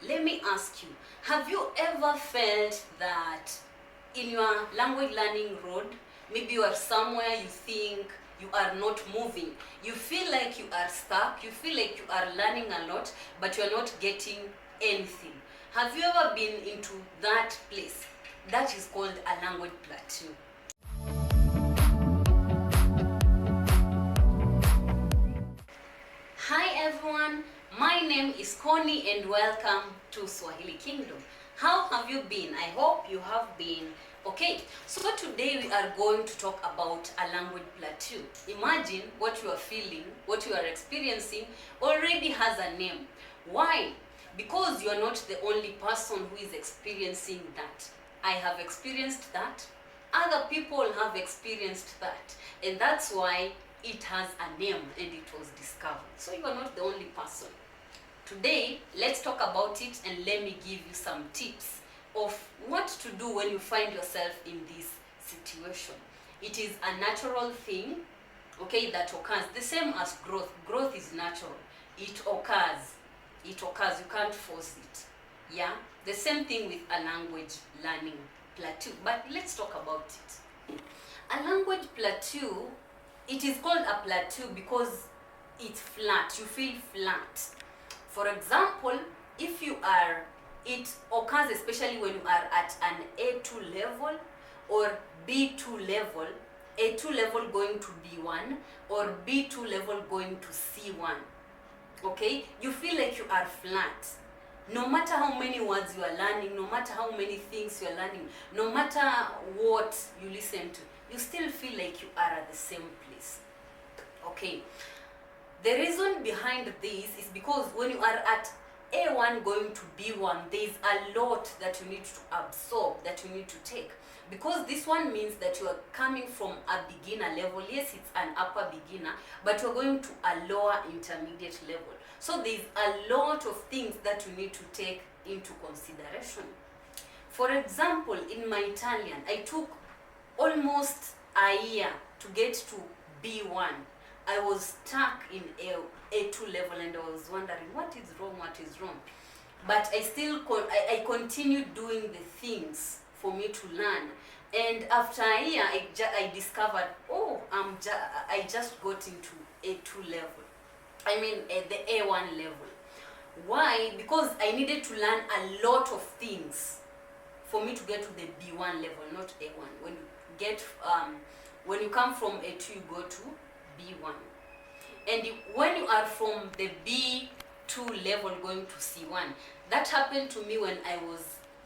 let me ask you, have you ever felt that in your language learning road, maybe you are somewhere you think you are not moving, you feel like you are stuck, you feel like you are learning a lot, but you are not getting anything? Have you ever been into that place? That is called a language plateau. Hi everyone, my name is Connie and welcome to Swahili Kingdom. How have you been? I hope you have been okay. So today we are going to talk about a language plateau. Imagine what you are feeling, what you are experiencing already has a name. Why? Because you are not the only person who is experiencing that. I have experienced that. Other people have experienced that. And that's why it has a name and it was discovered. So you are not the only person. Today, let's talk about it and let me give you some tips of what to do when you find yourself in this situation. It is a natural thing, okay, that occurs. The same as growth. Growth is natural. It occurs. It occurs. You can't force it. Yeah? The same thing with a language learning plateau. But let's talk about it. A language plateau, it is called a plateau because it's flat. You feel flat. For example, if you are, it occurs especially when you are at an A2 level or B2 level, A2 level going to B1 or B2 level going to C1. Okay? You feel like you are flat. No matter how many words you are learning, no matter how many things you are learning, no matter what you listen to, you still feel like you are at the same place. Okay? The reason behind this is because when you are at A1 going to B1, there is a lot that you need to absorb, that you need to take. Because this one means that you are coming from a beginner level. Yes, it's an upper beginner, but you're going to a lower intermediate level. So there's a lot of things that you need to take into consideration. For example, in my Italian, I took almost a year to get to B1. I was stuck in A2 level and I was wondering what is wrong. But I still I continued doing the things for me to learn. And after a year, I discovered, oh, I just got into A2 level. I mean, at the A1 level. Why? Because I needed to learn a lot of things for me to get to the B1 level, not A1. When you come from A2, you go to B1. And when you are from the B2 level going to C1, that happened to me when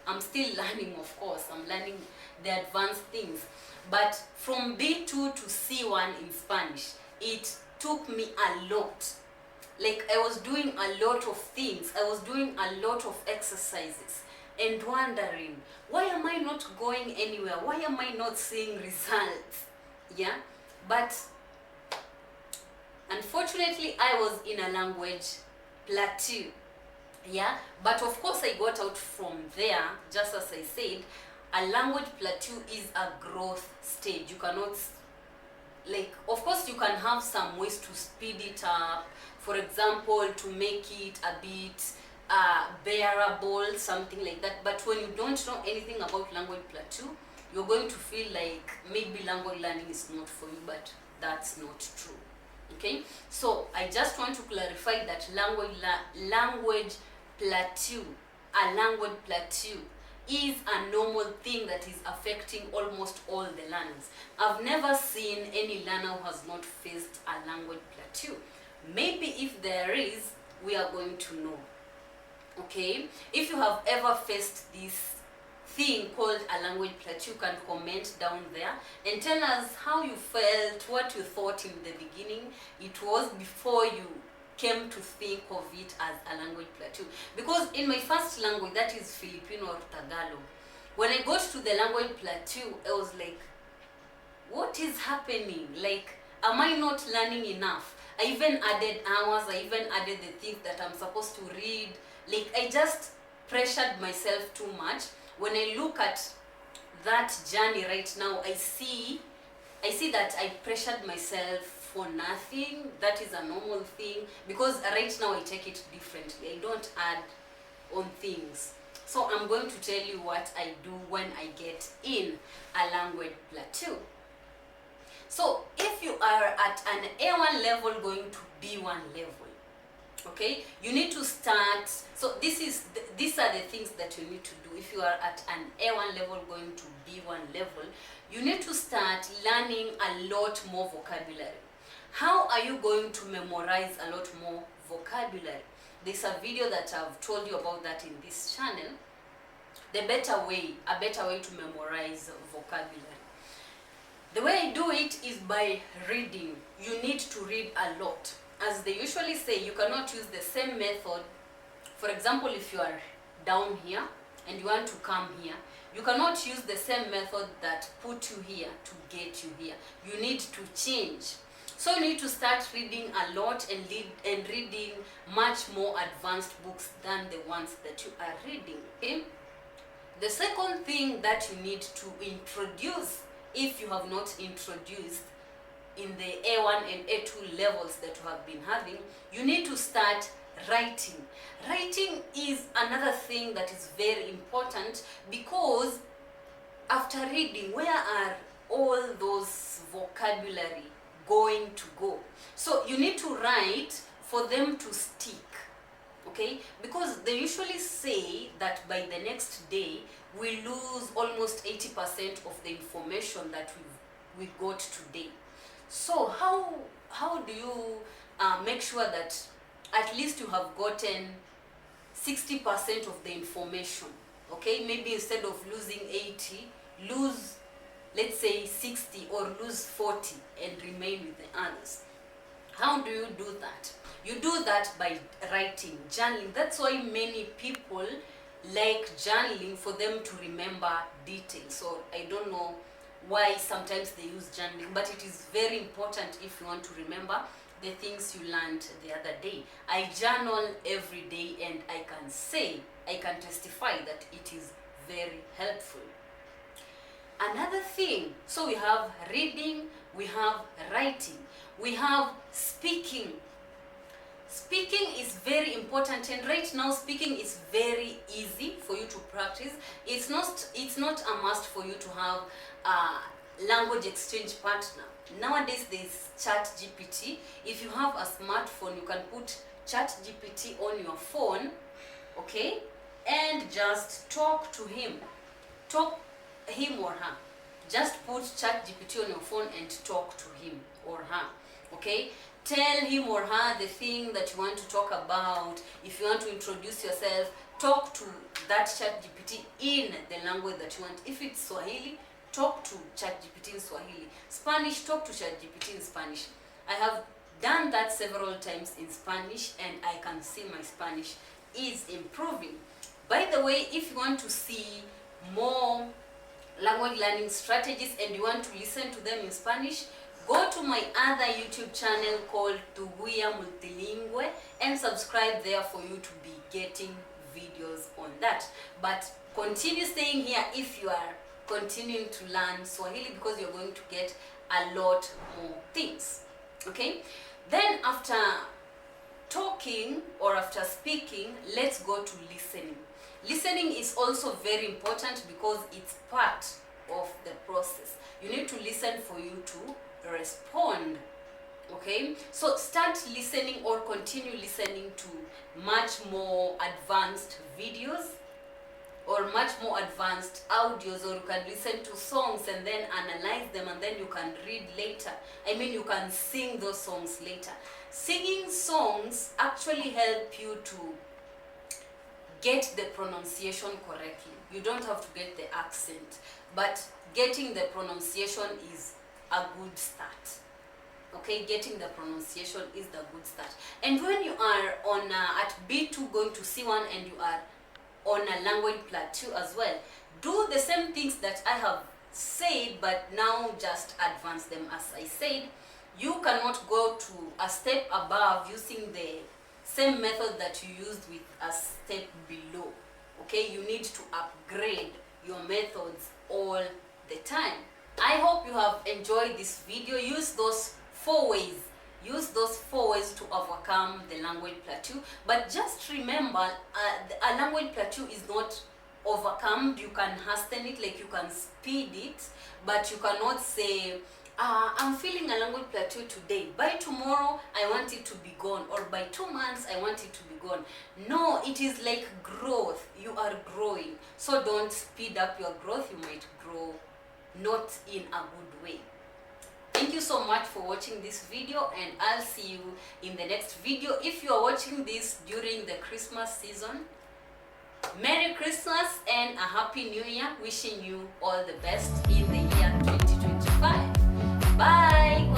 I'm still learning, of course. I'm learning the advanced things. But from B2 to C1 in Spanish, it took me a lot. Like I was doing a lot of things. I was doing a lot of exercises and wondering, why am I not going anywhere? Why am I not seeing results? Yeah? But unfortunately, I was in a language plateau. Yeah, but of course I got out from there. Just as I said, a language plateau is a growth stage. You cannot, like, of course you can have some ways to speed it up. For example, to make it a bit bearable, something like that. But when you don't know anything about language plateau, you're going to feel like maybe language learning is not for you, but that's not true. Okay, so I just want to clarify that language plateau, a language plateau is a normal thing that is affecting almost all the learners. I've never seen any learner who has not faced a language plateau. Maybe if there is, we are going to know. Okay, if you have ever faced this thing called a language plateau, you can comment down there and tell us how you felt, what you thought in the beginning it was before you came to think of it as a language plateau. Because in my first language, that is Filipino or Tagalog, when I got to the language plateau, I was like, what is happening? Like, am I not learning enough? I even added hours, I even added the things that I'm supposed to read. Like, I just pressured myself too much. When I look at that journey right now, I see that I pressured myself for nothing. That is a normal thing, because right now I take it differently. I don't add on things. So I'm going to tell you what I do when I get in a language plateau. So if you are at an A1 level going to B1 level, okay, you need to start. So these are the things that you need to do. If you are at an A1 level going to B1 level, you need to start learning a lot more vocabulary. How are you going to memorize a lot more vocabulary? There's a video that I've told you about that in this channel. A better way to memorize vocabulary. The way I do it is by reading. You need to read a lot. As they usually say, you cannot use the same method. For example, if you are down here and you want to come here, you cannot use the same method that put you here to get you here. You need to change. So you need to start reading a lot and reading much more advanced books than the ones that you are reading. Okay? The second thing that you need to introduce, if you have not introduced in the A1 and A2 levels that you have been having, you need to start writing. Writing is another thing that is very important, because after reading, where are all those vocabulary going to go? So you need to write for them to stick, okay? Because they usually say that by the next day we lose almost 80% of the information that we got today. So how do you make sure that at least you have gotten 60% of the information? Okay, maybe instead of losing 80, lose, let's say, 60 or lose 40 and remain with the others. How do you do that? You do that by writing, journaling. That's why many people like journaling, for them to remember details. So I don't know why sometimes they use journaling, but it is very important if you want to remember the things you learned the other day. I journal every day, and I can testify that it is very helpful. Another thing, so we have reading, we have writing, we have speaking. Speaking is very important, and right now speaking is very easy for you to practice. It's not a must for you to have a language exchange partner. Nowadays there's ChatGPT. If you have a smartphone, you can put ChatGPT on your phone, okay, and just talk to him. Talk him or her. Just put ChatGPT on your phone and talk to him or her, okay? Tell him or her the thing that you want to talk about. If you want to introduce yourself, talk to that ChatGPT in the language that you want. If it's Swahili, talk to ChatGPT in Swahili. Spanish, talk to ChatGPT in Spanish. I have done that several times in Spanish, and I can see my Spanish is improving. By the way, if you want to see more language learning strategies and you want to listen to them in Spanish, go to my other YouTube channel called Tuguya Multilingue and subscribe there for you to be getting videos on that. But continue staying here if you are continuing to learn Swahili, because you're going to get a lot more things. Okay? Then after talking or after speaking, let's go to listening. Listening is also very important because it's part of the process. You need to listen for you to respond. Okay, so start listening or continue listening to much more advanced videos or much more advanced audios, or you can listen to songs and then analyze them, and then you can read later. I mean, you can sing those songs later. Singing songs actually help you to get the pronunciation correctly. You don't have to get the accent, but getting the pronunciation is a good start. Okay, getting the pronunciation is the good start. And when you are on at B2 going to C1 and you are on a language plateau as well, do the same things that I have said, but now just advance them. As I said, you cannot go to a step above using the same method that you used with a step below. Okay, you need to upgrade your methods all the time. I hope you have enjoyed this video. Use those 4 ways use those 4 ways to overcome the language plateau. But just remember, a language plateau is not overcome. You can hasten it, like you can speed it, but you cannot say, I'm feeling a language plateau today, by tomorrow I want it to be gone, or by 2 months I want it to be gone. No, it is like growth. You are growing, so don't speed up your growth. You might grow not in a good way. Thank you so much for watching this video, and I'll see you in the next video. If you are watching this during the Christmas season, Merry Christmas and a Happy New Year. Wishing you all the best in the year 2025. Bye!